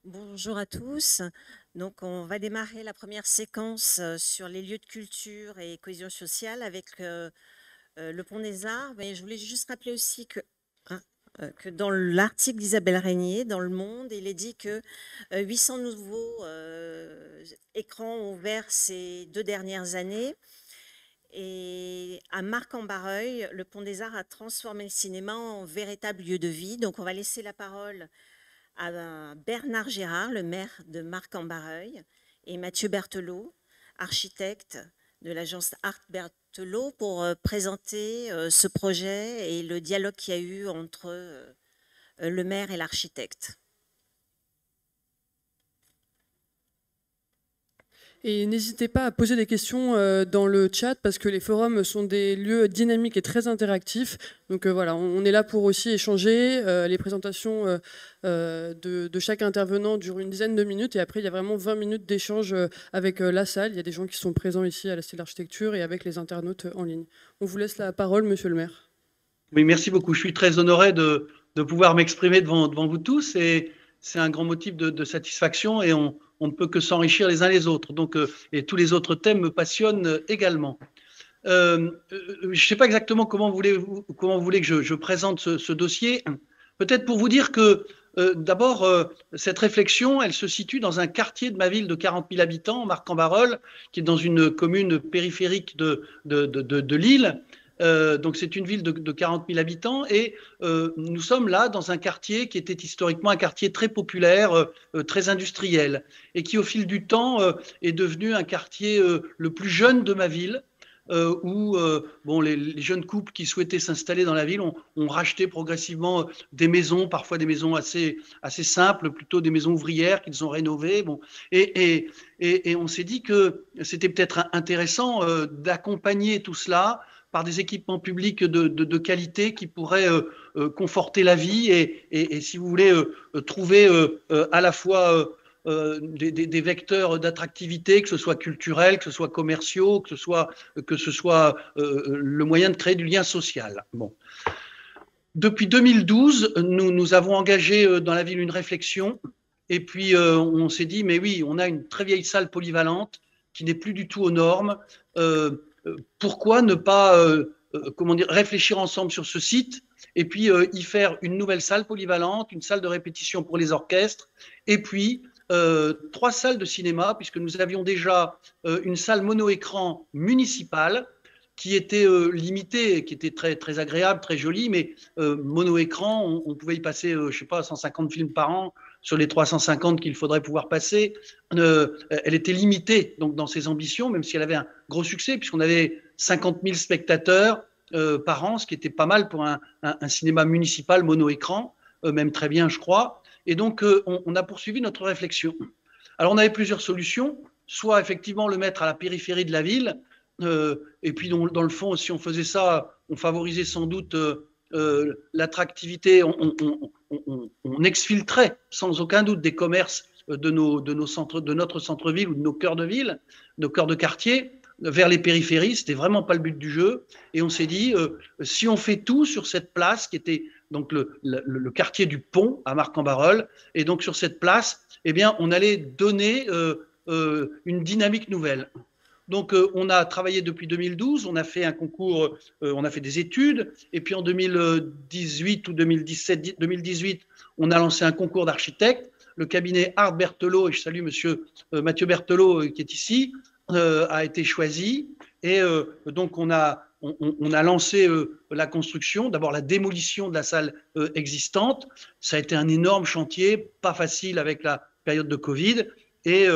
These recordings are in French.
Bonjour à tous. Donc, on va démarrer la première séquence sur les lieux de culture et cohésion sociale avec le Pont des Arts. Mais je voulais juste rappeler aussi hein, que dans l'article d'Isabelle Régnier, dans Le Monde, il est dit que 800 nouveaux écrans ont ouvert ces 2 dernières années. Et à Marc-en-Barreuil, le Pont des Arts a transformé le cinéma en véritable lieu de vie. Donc, on va laisser la parole à Bernard Gérard, le maire de Marc-en-Barreuil, et Mathieu Berthelot, architecte de l'agence Art Berthelot, pour présenter ce projet et le dialogue qu'il y a eu entre le maire et l'architecte. Et n'hésitez pas à poser des questions dans le chat parce que les forums sont des lieux dynamiques et très interactifs. Donc voilà, on est là pour aussi échanger. Les présentations de chaque intervenant durent une dizaine de minutes et après il y a vraiment 20 minutes d'échange avec la salle. Il y a des gens qui sont présents ici à la Cité de l'Architecture et avec les internautes en ligne. On vous laisse la parole, monsieur le maire. Oui, merci beaucoup. Je suis très honoré de pouvoir m'exprimer devant vous tous et c'est un grand motif de satisfaction et on ne peut que s'enrichir les uns les autres. Donc, et tous les autres thèmes me passionnent également. Je ne sais pas exactement comment vous voulez que je présente ce dossier. Peut-être pour vous dire que d'abord, cette réflexion, elle se situe dans un quartier de ma ville de 40 000 habitants, Marc-en-Barœul, qui est dans une commune périphérique de Lille. Donc c'est une ville de 40 000 habitants et nous sommes là dans un quartier qui était historiquement un quartier très populaire, très industriel et qui au fil du temps est devenu un quartier le plus jeune de ma ville. Où bon, les jeunes couples qui souhaitaient s'installer dans la ville ont racheté progressivement des maisons, parfois des maisons assez simples, plutôt des maisons ouvrières qu'ils ont rénovées. Bon, et on s'est dit que c'était peut-être intéressant d'accompagner tout cela par des équipements publics de qualité qui pourraient conforter la vie et si vous voulez, trouver à la fois des vecteurs d'attractivité, que ce soit culturel, que ce soit commerciaux, que ce soit le moyen de créer du lien social. Bon. Depuis 2012, nous avons engagé dans la ville une réflexion et puis on s'est dit, mais oui, on a une très vieille salle polyvalente qui n'est plus du tout aux normes. Pourquoi ne pas comment dire, réfléchir ensemble sur ce site et puis y faire une nouvelle salle polyvalente, une salle de répétition pour les orchestres et puis 3 salles de cinéma, puisque nous avions déjà une salle mono-écran municipale qui était limitée, qui était très, très agréable, très jolie, mais mono-écran, on pouvait y passer, je ne sais pas, 150 films par an sur les 350 qu'il faudrait pouvoir passer. Elle était limitée donc, dans ses ambitions, même si elle avait un gros succès, puisqu'on avait 50 000 spectateurs par an, ce qui était pas mal pour un cinéma municipal mono-écran, même très bien, je crois. Et donc, on a poursuivi notre réflexion. Alors, on avait plusieurs solutions. Soit, effectivement, le mettre à la périphérie de la ville. Et puis, dans le fond, si on faisait ça, on favorisait sans doute l'attractivité. On exfiltrait sans aucun doute des commerces de notre centre-ville ou de nos cœurs de ville, nos cœurs de quartier, vers les périphéries. C'était vraiment pas le but du jeu. Et on s'est dit, si on fait tout sur cette place qui était donc le quartier du Pont à Marc-en-Barœul, et donc sur cette place, eh bien, on allait donner une dynamique nouvelle. Donc, on a travaillé depuis 2012, on a fait un concours, on a fait des études, et puis en 2018 ou 2018, on a lancé un concours d'architectes. Le cabinet Art Berthelot, et je salue monsieur Mathieu Berthelot qui est ici, a été choisi. Et donc, on a lancé la construction, d'abord la démolition de la salle existante. Ça a été un énorme chantier, pas facile avec la période de Covid. Et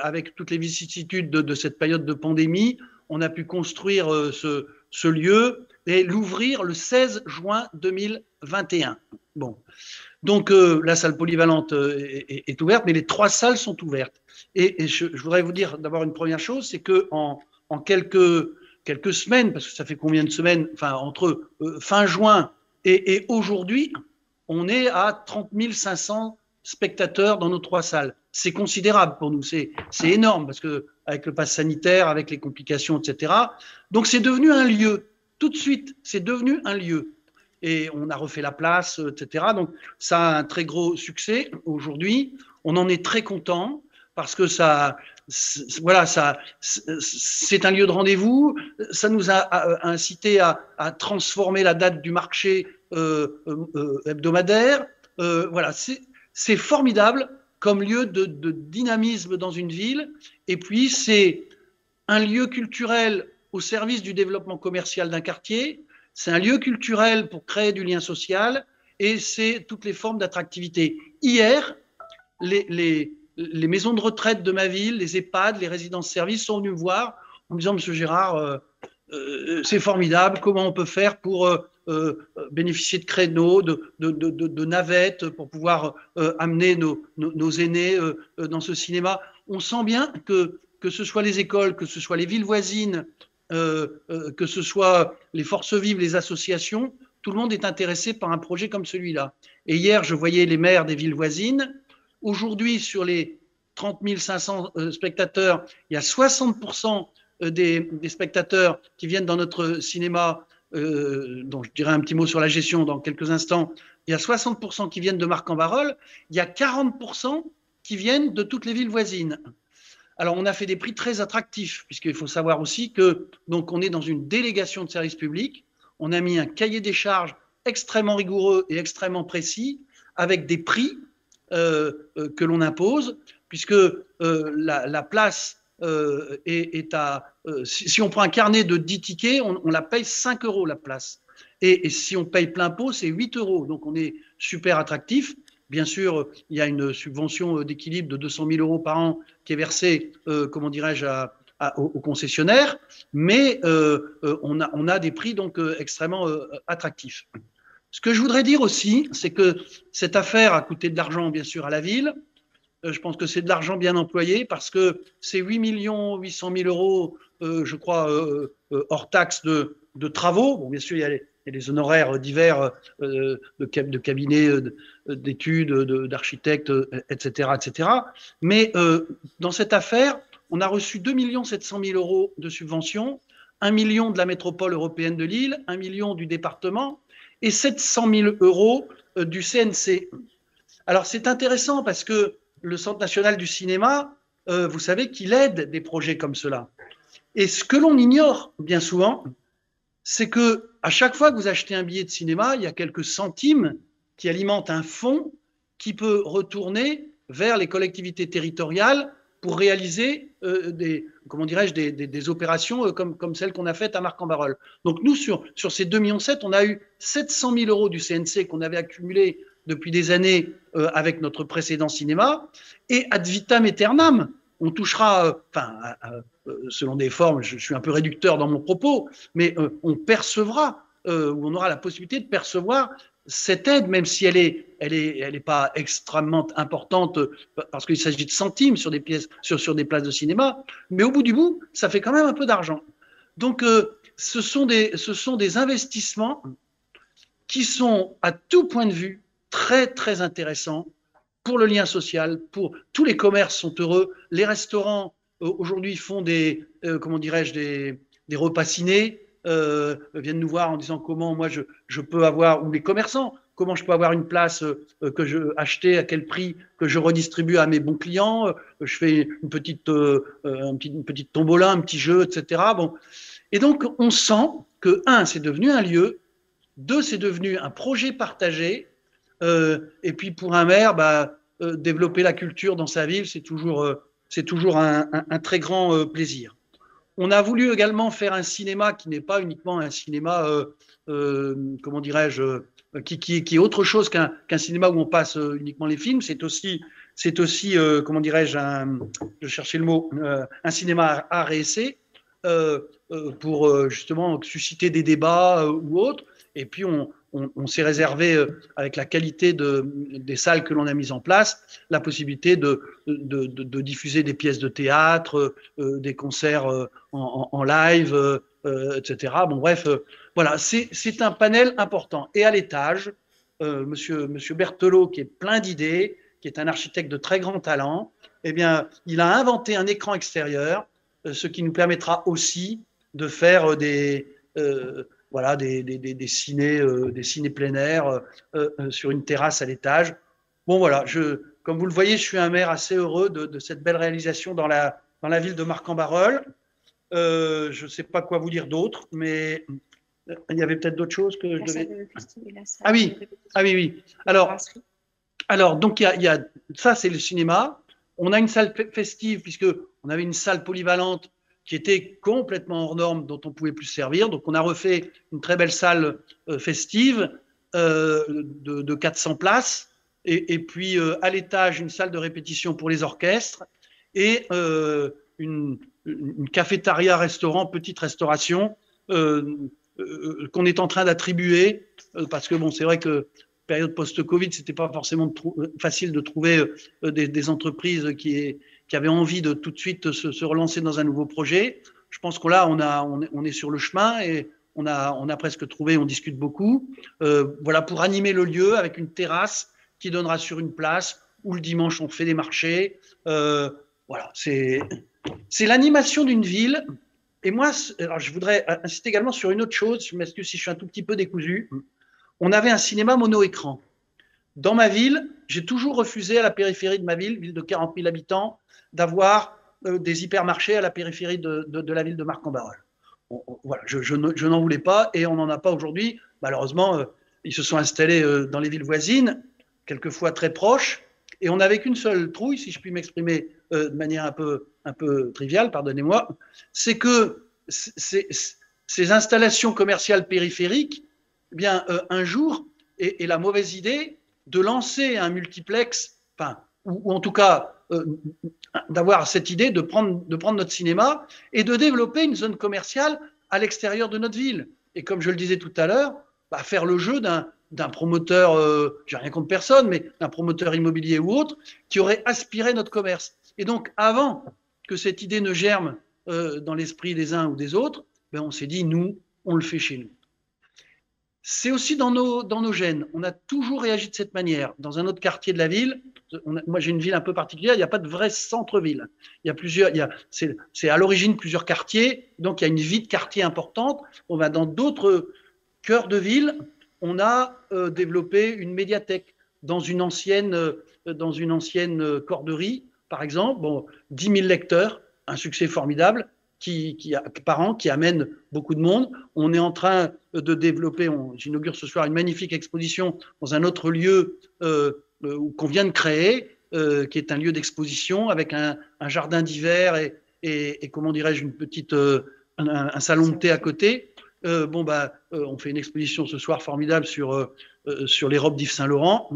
avec toutes les vicissitudes de cette période de pandémie, on a pu construire ce lieu et l'ouvrir le 16 juin 2021. Bon. Donc, la salle polyvalente est ouverte, mais les 3 salles sont ouvertes. Et je voudrais vous dire d'abord une première chose, c'est qu'en quelques semaines, parce que ça fait combien de semaines, enfin, entre fin juin et aujourd'hui, on est à 30 500 spectateurs dans nos 3 salles. C'est considérable pour nous, c'est énorme, parce qu'avec le pass sanitaire, avec les complications, etc. Donc, c'est devenu un lieu. Tout de suite, c'est devenu un lieu. Et on a refait la place, etc. Donc, ça a un très gros succès aujourd'hui. On en est très content parce que ça, voilà, c'est un lieu de rendez-vous. Ça nous a incité à transformer la date du marché hebdomadaire. Voilà, c'est formidable comme lieu de dynamisme dans une ville. Et puis, c'est un lieu culturel au service du développement commercial d'un quartier. C'est un lieu culturel pour créer du lien social et c'est toutes les formes d'attractivité. Hier, les maisons de retraite de ma ville, les EHPAD, les résidences-services sont venus me voir en me disant « Monsieur Gérard, c'est formidable, comment on peut faire pour bénéficier de créneaux, de navettes, pour pouvoir amener nos aînés dans ce cinéma ». On sent bien que ce soit les écoles, que ce soit les villes voisines, que ce soit les forces vives, les associations, tout le monde est intéressé par un projet comme celui-là. Et hier, je voyais les maires des villes voisines. Aujourd'hui, sur les 30 500 spectateurs, il y a 60% des spectateurs qui viennent dans notre cinéma, dont je dirai un petit mot sur la gestion dans quelques instants. Il y a 60% qui viennent de Marcq-en-Barœul. Il y a 40% qui viennent de toutes les villes voisines. Alors, on a fait des prix très attractifs, puisqu'il faut savoir aussi que donc on est dans une délégation de service public. On a mis un cahier des charges extrêmement rigoureux et extrêmement précis, avec des prix que l'on impose, puisque la place est à... si on prend un carnet de 10 tickets, on la paye 5 € la place. Et si on paye plein pot, c'est 8 €. Donc, on est super attractif. Bien sûr, il y a une subvention d'équilibre de 200 000 € par an qui est versée, comment dirais-je, aux concessionnaires, mais on a des prix donc extrêmement attractifs. Ce que je voudrais dire aussi, c'est que cette affaire a coûté de l'argent, bien sûr, à la ville. Je pense que c'est de l'argent bien employé parce que c'est 8 800 000 €, je crois, hors taxe de travaux. Bon, bien sûr, il y a les honoraires divers de cabinets d'études, d'architectes, etc., etc. Mais dans cette affaire, on a reçu 2 700 000 € de subventions, 1 million de la métropole européenne de Lille, 1 million du département et 700 000 € du CNC. Alors, c'est intéressant parce que le Centre national du cinéma, vous savez qu'il aide des projets comme cela. Et ce que l'on ignore bien souvent, c'est que à chaque fois que vous achetez un billet de cinéma, il y a quelques centimes qui alimentent un fonds qui peut retourner vers les collectivités territoriales pour réaliser des opérations comme celles qu'on a faites à Marcq-en-Barœul. Donc nous, sur ces 2,7 millions, on a eu 700 000 € du CNC qu'on avait accumulé depuis des années avec notre précédent cinéma, et ad vitam aeternam, on touchera, selon des formes, je suis un peu réducteur dans mon propos, mais on percevra, ou on aura la possibilité de percevoir cette aide, même si elle est pas extrêmement importante, parce qu'il s'agit de centimes sur des pièces, sur des places de cinéma, mais au bout du bout, ça fait quand même un peu d'argent. Donc, ce sont des investissements qui sont, à tout point de vue, très, très intéressants pour le lien social, pour tous les commerces sont heureux. Les restaurants, aujourd'hui, font des repas ciné, viennent nous voir en disant comment moi je peux avoir, ou les commerçants, comment je peux avoir une place que je achetais, à quel prix, que je redistribue à mes bons clients. Je fais une petite tombola, un petit jeu, etc. Bon. Et donc, on sent que, c'est devenu un lieu, 2, c'est devenu un projet partagé, et puis pour un maire, développer la culture dans sa ville, c'est toujours un très grand plaisir. On a voulu également faire un cinéma qui n'est pas uniquement un cinéma, comment dirais-je, qui est autre chose qu'un cinéma où on passe uniquement les films. C'est aussi comment dirais-je, je cherchais le mot, un cinéma art et essai, pour justement susciter des débats ou autres. Et puis on s'est réservé, avec la qualité des salles que l'on a mises en place, la possibilité de diffuser des pièces de théâtre, des concerts en live, etc. Bon, bref, voilà, c'est un panel important. Et à l'étage, monsieur Berthelot, qui est plein d'idées, qui est un architecte de très grand talent, eh bien, il a inventé un écran extérieur, ce qui nous permettra aussi de faire des ciné plein air sur une terrasse à l'étage. Bon, voilà, comme vous le voyez, je suis un maire assez heureux de cette belle réalisation dans la ville de Marcq-en-Barœul. Je ne sais pas quoi vous dire d'autre, mais il y avait peut-être d'autres choses que je devais... Ah oui, oui. Alors donc, ça, c'est le cinéma. On a une salle festive, puisqu'on avait une salle polyvalente qui était complètement hors norme, dont on ne pouvait plus se servir. Donc, on a refait une très belle salle festive de 400 places. Et puis, à l'étage, une salle de répétition pour les orchestres et une cafétéria-restaurant, petite restauration qu'on est en train d'attribuer parce que, bon, c'est vrai que période post-Covid, ce n'était pas forcément facile de trouver des entreprises qui avaient envie de tout de suite se relancer dans un nouveau projet. Je pense que là, on est sur le chemin et on a presque trouvé, on discute beaucoup. Voilà, pour animer le lieu avec une terrasse qui donnera sur une place où le dimanche, on fait des marchés. Voilà, c'est l'animation d'une ville. Et moi, alors je voudrais insister également sur une autre chose. Je m'excuse si je suis un tout petit peu décousu. On avait un cinéma mono-écran. Dans ma ville, j'ai toujours refusé à la périphérie de ma ville de 40 000 habitants, d'avoir des hypermarchés à la périphérie de la ville de Marcq-en-Barœul. Voilà, je n'en voulais pas et on n'en a pas aujourd'hui. Malheureusement, ils se sont installés dans les villes voisines, quelquefois très proches, et on n'avait qu'une seule trouille, si je puis m'exprimer de manière un peu triviale, pardonnez-moi, c'est que ces installations commerciales périphériques, eh bien, un jour, est la mauvaise idée de lancer un multiplex, enfin, ou en tout cas d'avoir cette idée de prendre notre cinéma et de développer une zone commerciale à l'extérieur de notre ville. Et comme je le disais tout à l'heure, faire le jeu d'un promoteur, j'ai rien contre personne, mais d'un promoteur immobilier ou autre, qui aurait aspiré notre commerce. Et donc, avant que cette idée ne germe dans l'esprit des uns ou des autres, ben on s'est dit, nous, on le fait chez nous. C'est aussi dans nos gènes. On a toujours réagi de cette manière. Dans un autre quartier de la ville, moi j'ai une ville un peu particulière, il n'y a pas de vrai centre-ville. Il y a plusieurs, c'est à l'origine plusieurs quartiers, donc il y a une vie de quartier importante. On va dans d'autres cœurs de ville, on a développé une médiathèque dans une ancienne corderie, par exemple, bon, 10 000 lecteurs, un succès formidable. Par an, qui amène beaucoup de monde. On est en train de développer, j'inaugure ce soir une magnifique exposition dans un autre lieu qu'on vient de créer, qui est un lieu d'exposition avec un jardin d'hiver et comment dirais-je, un salon de thé à côté. On fait une exposition ce soir formidable sur les robes d'Yves Saint-Laurent.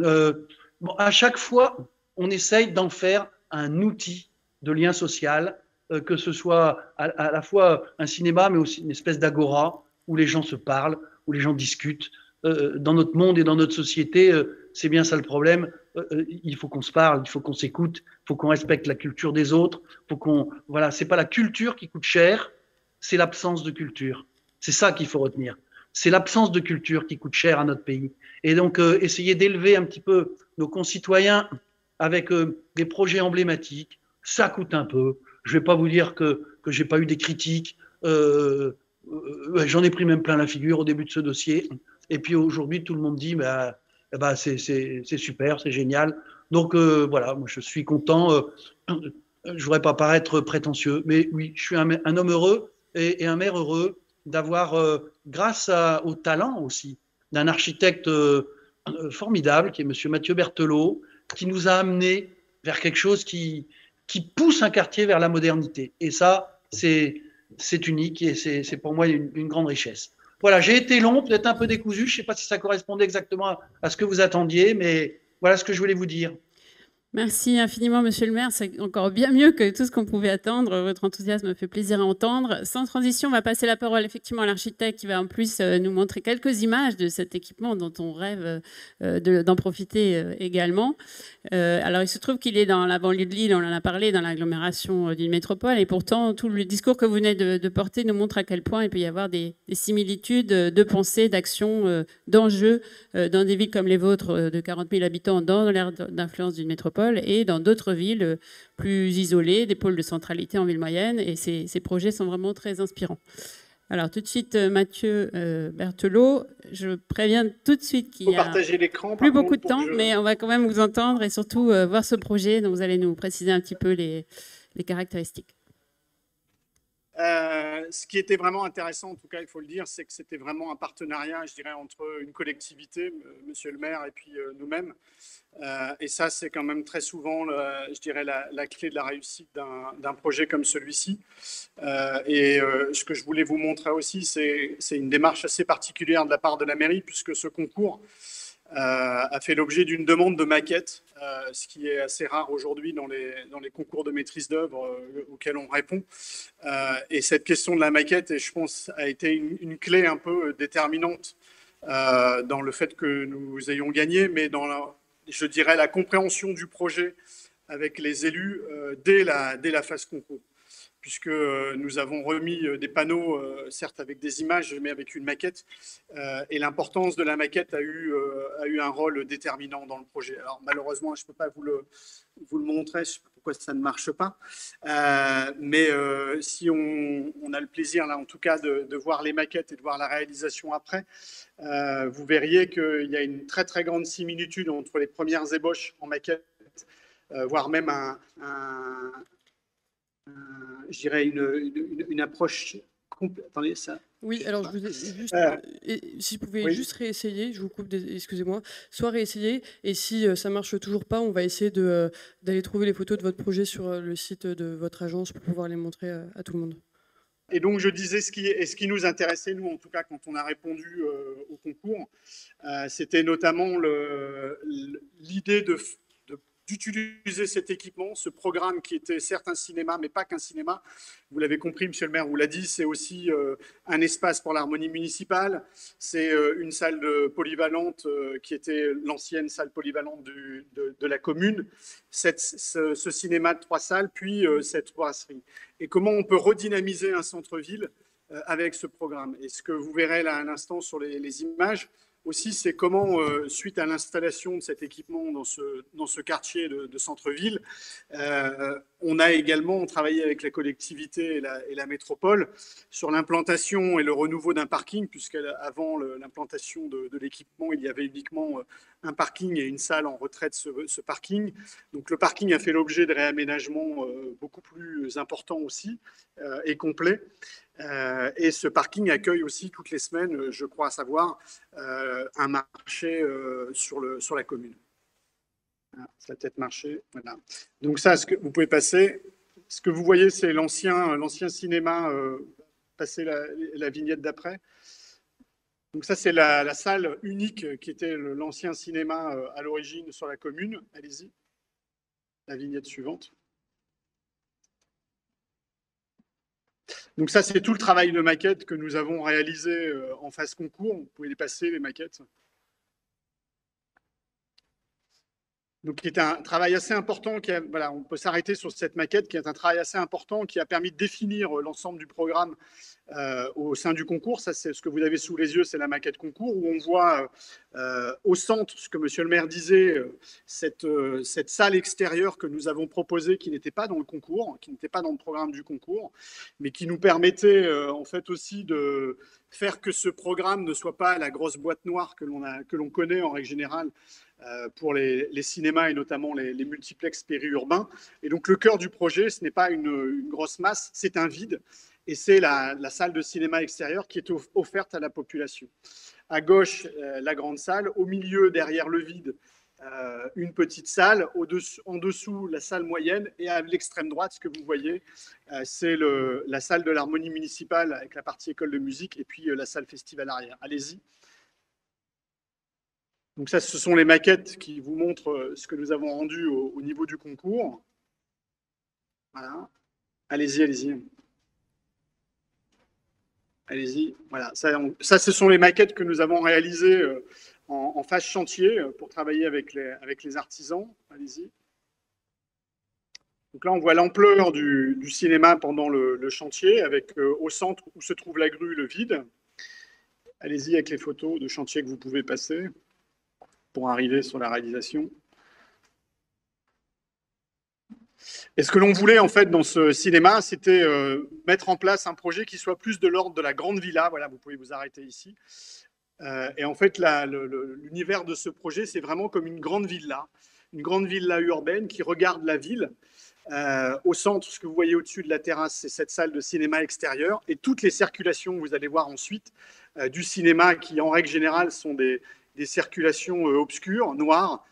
À chaque fois, on essaye d'en faire un outil de lien social, que ce soit à la fois un cinéma, mais aussi une espèce d'agora où les gens se parlent, où les gens discutent. Dans notre monde et dans notre société, c'est bien ça le problème. Il faut qu'on se parle, il faut qu'on s'écoute, il faut qu'on respecte la culture des autres. Voilà, c'est pas la culture qui coûte cher, c'est l'absence de culture. C'est ça qu'il faut retenir. C'est l'absence de culture qui coûte cher à notre pays. Et donc, essayer d'élever un petit peu nos concitoyens avec des projets emblématiques, ça coûte un peu. Je ne vais pas vous dire que je n'ai pas eu des critiques. J'en ai pris même plein la figure au début de ce dossier. Et puis aujourd'hui, tout le monde dit c'est super, c'est génial. Donc voilà, moi je suis content. Je ne voudrais pas paraître prétentieux, mais oui, je suis un homme heureux et un maire heureux d'avoir, grâce au talent aussi d'un architecte formidable, qui est M. Mathieu Berthelot, qui nous a amenés vers quelque chose qui pousse un quartier vers la modernité. Et ça, c'est unique et c'est pour moi une grande richesse. Voilà, j'ai été long, peut-être un peu décousu. Je ne sais pas si ça correspondait exactement à ce que vous attendiez, mais voilà ce que je voulais vous dire. Merci infiniment, Monsieur le maire. C'est encore bien mieux que tout ce qu'on pouvait attendre. Votre enthousiasme me fait plaisir à entendre. Sans transition, on va passer la parole effectivement à l'architecte qui va en plus nous montrer quelques images de cet équipement dont on rêve d'en profiter également. Alors, il se trouve qu'il est dans la banlieue de Lille, on en a parlé, dans l'agglomération d'une métropole. Et pourtant, tout le discours que vous venez de porter nous montre à quel point il peut y avoir des similitudes de pensée, d'action, d'enjeux dans des villes comme les vôtres de 40 000 habitants dans l'ère d'influence d'une métropole et dans d'autres villes plus isolées, des pôles de centralité en ville moyenne. Et ces projets sont vraiment très inspirants. Alors tout de suite, Mathieu Berthelot, je préviens tout de suite qu'il y a plus beaucoup de temps, mais on va quand même vous entendre et surtout voir ce projet dont vous allez nous préciser un petit peu les caractéristiques. Ce qui était vraiment intéressant, en tout cas, il faut le dire, c'est que c'était vraiment un partenariat, je dirais, entre une collectivité, monsieur le maire, et puis nous-mêmes. Et ça, c'est quand même très souvent, je dirais, la clé de la réussite d'un projet comme celui-ci. Ce que je voulais vous montrer aussi, c'est une démarche assez particulière de la part de la mairie, puisque ce concours a fait l'objet d'une demande de maquette, ce qui est assez rare aujourd'hui dans les concours de maîtrise d'œuvre auxquels on répond. Et cette question de la maquette, je pense, a été une clé un peu déterminante dans le fait que nous ayons gagné, mais dans, je dirais, la compréhension du projet avec les élus dès la phase concours, puisque nous avons remis des panneaux, certes avec des images, mais avec une maquette. Et l'importance de la maquette a eu un rôle déterminant dans le projet. Alors malheureusement, je ne peux pas vous le montrer, je ne sais pas pourquoi ça ne marche pas. Mais si on a le plaisir, là, en tout cas, de voir les maquettes et de voir la réalisation après, vous verriez qu'il y a une très, très grande similitude entre les premières ébauches en maquette, voire même je dirais une approche complète. Attendez, ça. Oui, alors je vous ai juste, si vous pouvez juste réessayer, je vous coupe, excusez-moi, soit réessayer, et si ça marche toujours pas, on va essayer d'aller trouver les photos de votre projet sur le site de votre agence pour pouvoir les montrer à tout le monde. Et donc, je disais, ce qui nous intéressait, nous, en tout cas, quand on a répondu au concours, c'était notamment l'idée d'utiliser cet équipement, ce programme qui était certes un cinéma, mais pas qu'un cinéma. Vous l'avez compris, monsieur le maire vous l'a dit, c'est aussi un espace pour l'harmonie municipale. C'est une salle polyvalente qui était l'ancienne salle polyvalente de la commune. Ce cinéma de 3 salles, puis cette brasserie. Et comment on peut redynamiser un centre-ville avec ce programme. Et ce que vous verrez là à l'instant sur les images, aussi, c'est comment, suite à l'installation de cet équipement dans ce quartier de centre-ville, on a également travaillé avec la collectivité et la métropole sur l'implantation et le renouveau d'un parking, puisqu'avant l'implantation de l'équipement, il y avait uniquement un parking et une salle en retrait de ce parking. Donc le parking a fait l'objet de réaménagements beaucoup plus importants aussi et complets. Et ce parking accueille aussi toutes les semaines, je crois savoir, un marché sur la commune. Voilà, ça a peut-être marché. Voilà. Donc ça, vous pouvez passer. Ce que vous voyez, c'est l'ancien cinéma. Passez la vignette d'après. Donc ça, c'est la salle unique qui était l'ancien cinéma à l'origine sur la commune. Allez-y. La vignette suivante. Donc ça, c'est tout le travail de maquette que nous avons réalisé en phase concours. Vous pouvez les passer, les maquettes. Donc, qui est un travail assez important. Voilà, on peut s'arrêter sur cette maquette, qui est un travail assez important, qui a permis de définir l'ensemble du programme au sein du concours. Ça, c'est ce que vous avez sous les yeux, c'est la maquette concours, où on voit au centre, ce que monsieur le maire disait, cette salle extérieure que nous avons proposée, qui n'était pas dans le concours, qui n'était pas dans le programme du concours, mais qui nous permettait en fait aussi de faire que ce programme ne soit pas la grosse boîte noire que l'on connaît en règle générale pour les cinémas et notamment les multiplexes périurbains. Et donc le cœur du projet, ce n'est pas une grosse masse, c'est un vide. Et c'est la salle de cinéma extérieure qui est offerte à la population. À gauche, la grande salle. Au milieu, derrière le vide, une petite salle. En dessous, la salle moyenne. Et à l'extrême droite, ce que vous voyez, c'est la salle de l'harmonie municipale avec la partie école de musique et puis la salle festival arrière. Allez-y. Donc ça, ce sont les maquettes qui vous montrent ce que nous avons rendu au niveau du concours. Voilà. Allez-y, allez-y. Allez-y. Voilà. Ça, ce sont les maquettes que nous avons réalisées en phase chantier pour travailler avec les artisans. Allez-y. Donc là, on voit l'ampleur du cinéma pendant le chantier, avec au centre où se trouve la grue, le vide. Allez-y avec les photos de chantier que vous pouvez passer pour arriver sur la réalisation. Et ce que l'on voulait, en fait, dans ce cinéma, c'était mettre en place un projet qui soit plus de l'ordre de la grande villa. Voilà, vous pouvez vous arrêter ici. Et en fait, l'univers de ce projet, c'est vraiment comme une grande villa urbaine qui regarde la ville. Au centre, ce que vous voyez au-dessus de la terrasse, c'est cette salle de cinéma extérieure. Et toutes les circulations, vous allez voir ensuite, du cinéma, qui en règle générale sont des circulations obscures, noires,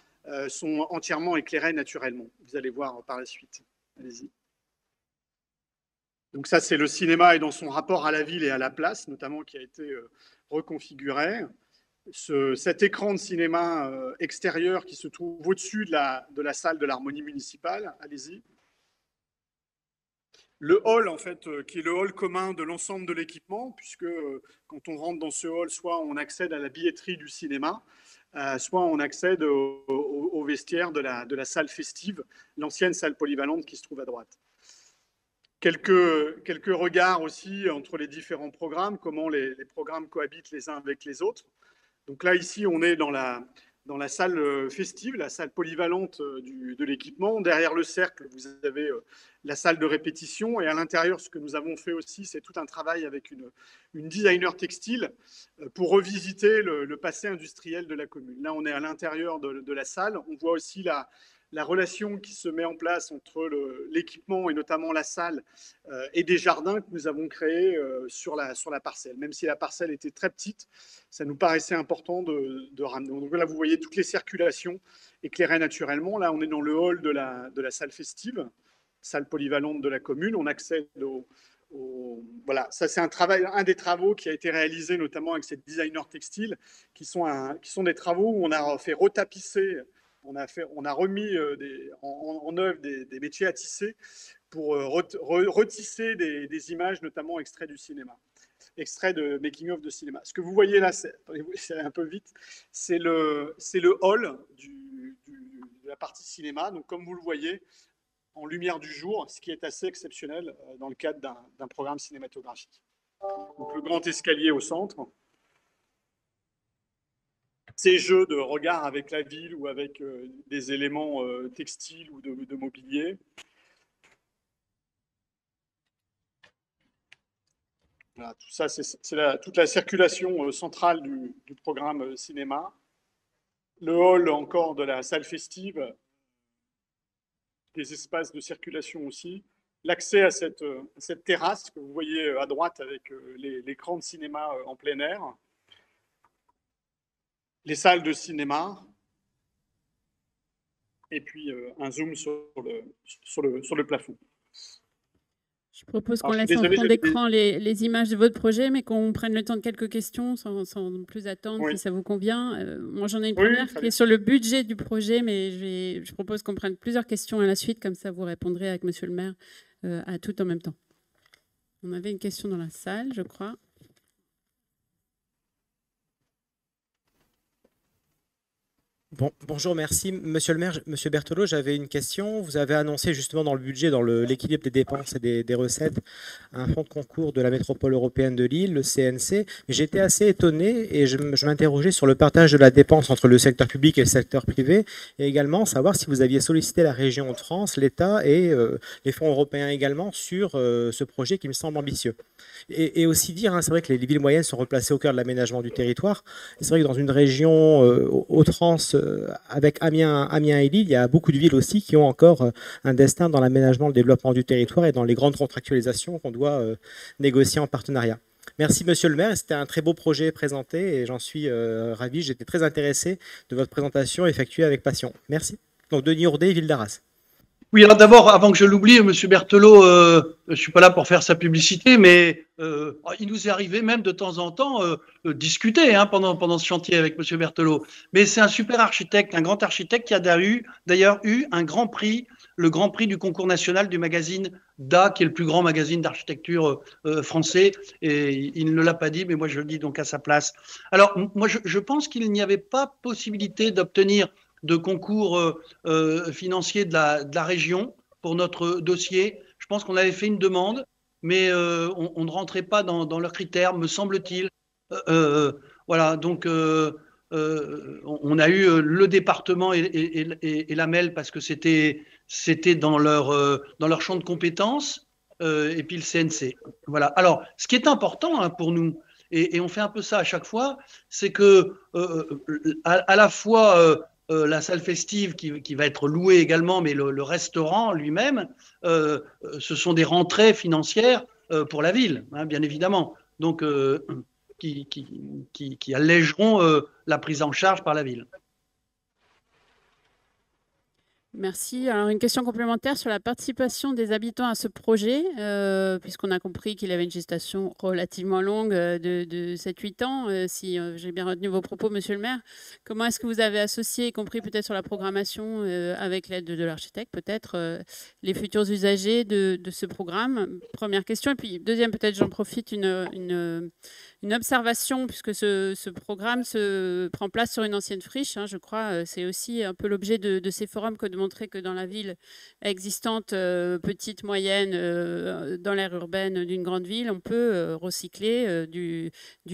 sont entièrement éclairées naturellement. Vous allez voir par la suite. Allez-y. Donc ça, c'est le cinéma et dans son rapport à la ville et à la place, notamment, qui a été reconfiguré. Cet écran de cinéma extérieur qui se trouve au-dessus de la salle de l'harmonie municipale. Allez-y. Le hall, en fait, qui est le hall commun de l'ensemble de l'équipement, puisque quand on rentre dans ce hall, soit on accède à la billetterie du cinéma, soit on accède au vestiaire de la salle festive, l'ancienne salle polyvalente qui se trouve à droite. Quelques regards aussi entre les différents programmes, comment les programmes cohabitent les uns avec les autres. Donc là, ici, on est dans la salle festive, la salle polyvalente de l'équipement. Derrière le cercle, vous avez la salle de répétition. Et à l'intérieur, ce que nous avons fait aussi, c'est tout un travail avec une designer textile pour revisiter le passé industriel de la commune. Là, on est à l'intérieur de la salle. On voit aussi la relation qui se met en place entre l'équipement et notamment la salle et des jardins que nous avons créés sur la parcelle. Même si la parcelle était très petite, ça nous paraissait important de ramener. Donc là, vous voyez toutes les circulations éclairées naturellement. Là, on est dans le hall de la salle festive, salle polyvalente de la commune. On accède voilà, ça c'est un des travaux qui a été réalisé notamment avec ces designers textiles, qui sont des travaux où on a fait retapisser. On a remis en œuvre des métiers à tisser pour retisser des images, notamment extraits du cinéma, extraits de making-of de cinéma. Ce que vous voyez là, c'est un peu vite, c'est le hall de la partie cinéma. Donc, comme vous le voyez, en lumière du jour, ce qui est assez exceptionnel dans le cadre d'un programme cinématographique. Donc, le grand escalier au centre. Ces jeux de regard avec la ville ou avec des éléments textiles ou de mobilier. Voilà, tout ça, c'est toute la circulation centrale du programme cinéma. Le hall encore de la salle festive, des espaces de circulation aussi. L'accès à cette terrasse que vous voyez à droite avec l'écran de cinéma en plein air. Les salles de cinéma, et puis un zoom sur le plafond. Je propose qu'on laisse en fond d'écran les images de votre projet, mais qu'on prenne le temps de quelques questions sans plus attendre, oui. Si ça vous convient. Moi, j'en ai une première qui est sur le budget du projet, mais je propose qu'on prenne plusieurs questions à la suite, comme ça vous répondrez avec Monsieur le maire à tout en même temps. On avait une question dans la salle, je crois. Bon, bonjour, merci. Monsieur le maire, Monsieur Berthelot, j'avais une question. Vous avez annoncé justement dans le budget, dans l'équilibre des dépenses et des recettes, un fonds de concours de la métropole européenne de Lille, le CNC. Mais j'étais assez étonné et je m'interrogeais sur le partage de la dépense entre le secteur public et le secteur privé, et également savoir si vous aviez sollicité la région Hauts-de-France, l'État et les fonds européens également sur ce projet qui me semble ambitieux. Et aussi dire, hein, c'est vrai que les villes moyennes sont replacées au cœur de l'aménagement du territoire. C'est vrai que dans une région Hauts-de-France, avec Amiens et Lille, il y a beaucoup de villes aussi qui ont encore un destin dans l'aménagement, le développement du territoire et dans les grandes contractualisations qu'on doit négocier en partenariat. Merci Monsieur le maire, c'était un très beau projet présenté et j'en suis ravi. J'étais très intéressé de votre présentation effectuée avec passion. Merci. Donc Denis Ourdet, Ville d'Arras. Oui, alors d'abord, avant que je l'oublie, Monsieur Berthelot, je suis pas là pour faire sa publicité, mais il nous est arrivé même de temps en temps discuter pendant ce chantier avec Monsieur Berthelot. Mais c'est un super architecte, un grand architecte qui a d'ailleurs eu un grand prix, le grand prix du concours national du magazine DA, qui est le plus grand magazine d'architecture français. Et il ne l'a pas dit, mais moi je le dis donc à sa place. Alors, moi je pense qu'il n'y avait pas possibilité d'obtenir de concours financiers de la région pour notre dossier. Je pense qu'on avait fait une demande, mais on ne rentrait pas dans leurs critères, me semble-t-il. Voilà, donc on a eu le département et la MEL parce que c'était c'était dans leur champ de compétences, et puis le CNC. Voilà. Alors, ce qui est important, hein, pour nous, et on fait un peu ça à chaque fois, c'est que à la fois la salle festive qui va être louée également, mais le restaurant lui-même, ce sont des rentrées financières pour la ville, hein, bien évidemment. Donc, qui allégeront la prise en charge par la ville. Merci. Alors, une question complémentaire sur la participation des habitants à ce projet, puisqu'on a compris qu'il avait une gestation relativement longue de 7-8 ans. Si j'ai bien retenu vos propos, monsieur le maire, comment est-ce que vous avez associé, y compris peut-être sur la programmation, avec l'aide de l'architecte, peut-être, les futurs usagers de ce programme? Première question. Et puis, deuxième, peut-être j'en profite, une observation, puisque ce programme se prend place sur une ancienne friche, hein, je crois. C'est aussi un peu l'objet de ces forums que de montrer que dans la ville existante, petite, moyenne, dans l'aire urbaine d'une grande ville, on peut recycler du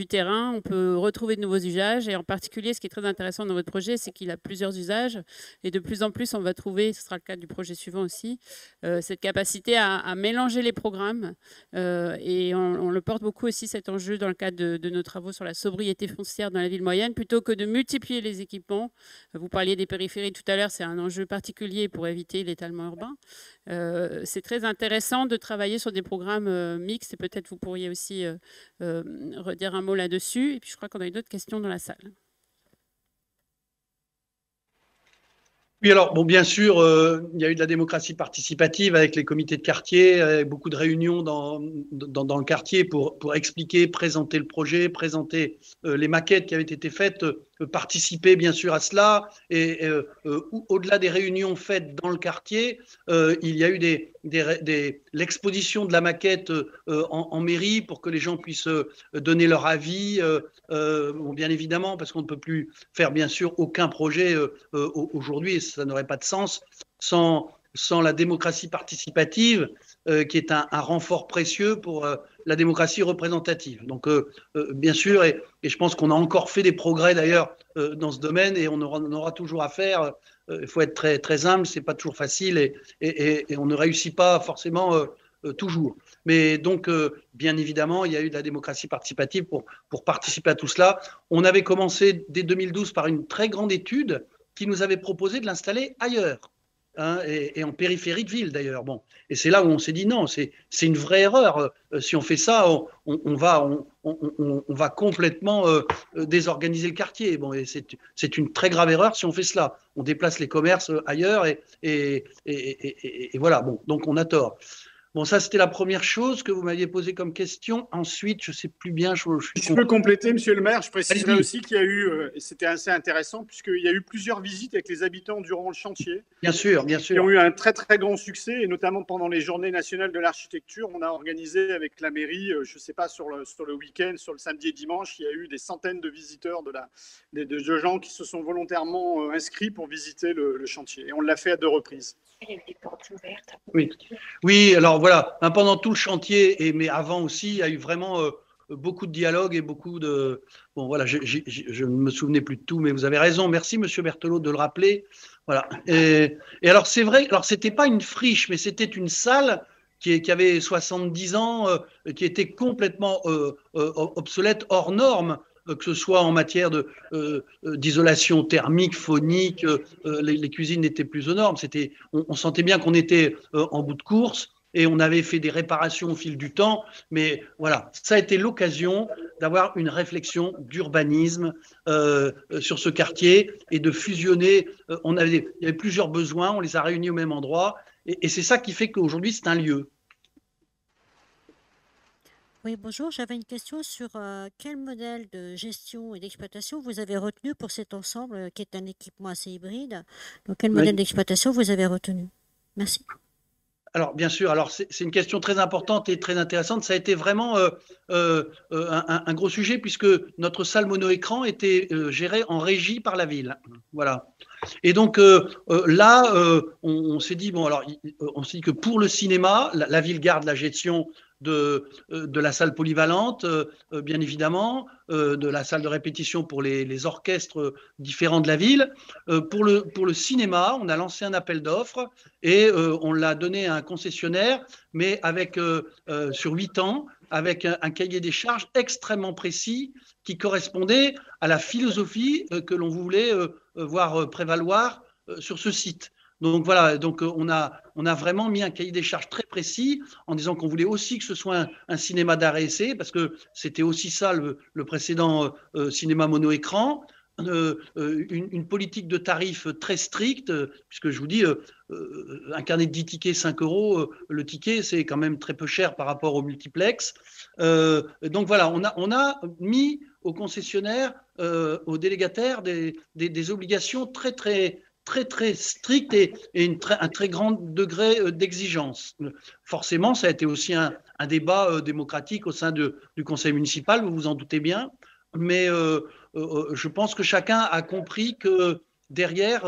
terrain, on peut retrouver de nouveaux usages. Et en particulier, ce qui est très intéressant dans votre projet, c'est qu'il a plusieurs usages. Et de plus en plus, on va trouver, ce sera le cas du projet suivant aussi, cette capacité à mélanger les programmes. Et on le porte beaucoup aussi, cet enjeu, dans le cadre de nos travaux sur la sobriété foncière dans la ville moyenne, plutôt que de multiplier les équipements. Vous parliez des périphéries tout à l'heure, c'est un enjeu particulier pour éviter l'étalement urbain. C'est très intéressant de travailler sur des programmes mixtes, et peut-être vous pourriez aussi redire un mot là-dessus. Et puis je crois qu'on a une autre question dans la salle. Oui, alors, bon, bien sûr, il y a eu de la démocratie participative avec les comités de quartier, avec beaucoup de réunions dans le quartier pour expliquer, présenter le projet, présenter les maquettes qui avaient été faites, participer bien sûr à cela. Et au-delà des réunions faites dans le quartier, il y a eu l'exposition de la maquette en mairie pour que les gens puissent donner leur avis. Bon, bien évidemment, parce qu'on ne peut plus faire bien sûr aucun projet aujourd'hui, et ça n'aurait pas de sens sans la démocratie participative, qui est un renfort précieux pour la démocratie représentative. Donc, bien sûr, et je pense qu'on a encore fait des progrès d'ailleurs dans ce domaine, et on aura toujours à faire. Il faut être très, très humble, c'est pas toujours facile, et on ne réussit pas forcément toujours. Mais donc, bien évidemment, il y a eu de la démocratie participative pour participer à tout cela. On avait commencé dès 2012 par une très grande étude qui nous avait proposé de l'installer ailleurs, hein, et en périphérie de ville d'ailleurs. Bon, et c'est là où on s'est dit non, c'est une vraie erreur. Si on fait ça, on va complètement désorganiser le quartier. Bon, et c'est une très grave erreur si on fait cela. On déplace les commerces ailleurs, et voilà. Bon, donc on a tort. Bon, ça, c'était la première chose que vous m'aviez posée comme question. Ensuite, je ne sais plus bien. Je peux compléter, monsieur le maire. Je préciserai aussi qu'il y a eu, et c'était assez intéressant, puisqu'il y a eu plusieurs visites avec les habitants durant le chantier. Bien sûr, bien sûr. Qui ont eu un très, très grand succès, et notamment pendant les Journées nationales de l'architecture. On a organisé avec la mairie, je ne sais pas, sur le week-end, sur le samedi et dimanche, il y a eu des centaines de visiteurs, de gens qui se sont volontairement inscrits pour visiter le chantier. Et on l'a fait à 2 reprises. Il y a eu des portes ouvertes. Oui, alors voilà, pendant tout le chantier, mais avant aussi, il y a eu vraiment beaucoup de dialogue et beaucoup de... Bon, voilà, je ne me souvenais plus de tout, mais vous avez raison. Merci, monsieur Berthelot, de le rappeler. Voilà. Et alors, c'est vrai, alors c'était pas une friche, mais c'était une salle qui avait 70 ans, qui était complètement obsolète, hors norme, que ce soit en matière d'isolation thermique, phonique, les cuisines n'étaient plus aux normes. On sentait bien qu'on était en bout de course, et on avait fait des réparations au fil du temps. Mais voilà, ça a été l'occasion d'avoir une réflexion d'urbanisme sur ce quartier, et de fusionner. Il y avait plusieurs besoins, on les a réunis au même endroit, et c'est ça qui fait qu'aujourd'hui, c'est un lieu. Oui, bonjour. J'avais une question sur quel modèle de gestion et d'exploitation vous avez retenu pour cet ensemble qui est un équipement assez hybride. Donc, quel modèle d'exploitation vous avez retenu? Merci. Alors, bien sûr, alors c'est une question très importante et très intéressante. Ça a été vraiment un gros sujet, puisque notre salle mono-écran était gérée en régie par la ville. Voilà. Et donc là, on s'est dit, bon, alors, on s'est dit que pour le cinéma, la ville garde la gestion de la salle polyvalente, bien évidemment, de la salle de répétition pour les orchestres différents de la ville. Pour le cinéma, on a lancé un appel d'offres et on l'a donné à un concessionnaire, mais avec, sur 8 ans, avec un cahier des charges extrêmement précis qui correspondait à la philosophie que l'on voulait voir prévaloir sur ce site. Donc voilà, donc on a vraiment mis un cahier des charges très précis en disant qu'on voulait aussi que ce soit un cinéma d'arrêt essai, parce que c'était aussi ça le précédent cinéma mono-écran. Une politique de tarifs très stricte, puisque je vous dis, un carnet de 10 tickets, 5 €, le ticket, c'est quand même très peu cher par rapport au multiplex. Donc voilà, on a mis aux concessionnaires, aux délégataires, des obligations très strictes et un très grand degré d'exigence. Forcément, ça a été aussi un débat démocratique au sein du conseil municipal, vous vous en doutez bien, mais je pense que chacun a compris que derrière,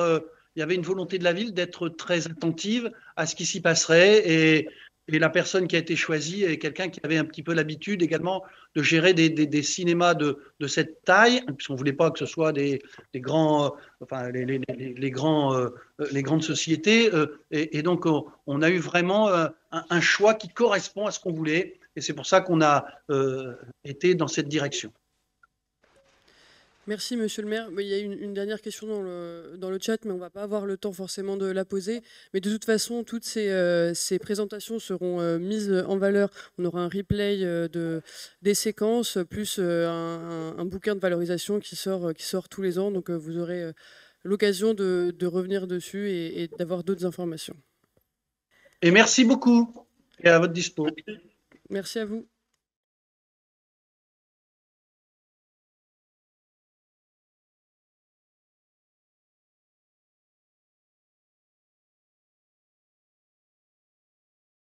il y avait une volonté de la ville d'être très attentive à ce qui s'y passerait, et la personne qui a été choisie est quelqu'un qui avait un petit peu l'habitude également de gérer des cinémas de cette taille, puisqu'on ne voulait pas que ce soit des grands, enfin, les grandes sociétés. Et donc, on a eu vraiment un choix qui correspond à ce qu'on voulait. Et c'est pour ça qu'on a été dans cette direction. Merci, monsieur le maire. Il y a une dernière question dans le chat, mais on ne va pas avoir le temps forcément de la poser. Mais de toute façon, toutes ces présentations seront mises en valeur. On aura un replay des séquences, plus un bouquin de valorisation qui sort tous les ans. Donc vous aurez l'occasion de revenir dessus et d'avoir d'autres informations. Et merci beaucoup. Et à votre dispo. Merci à vous.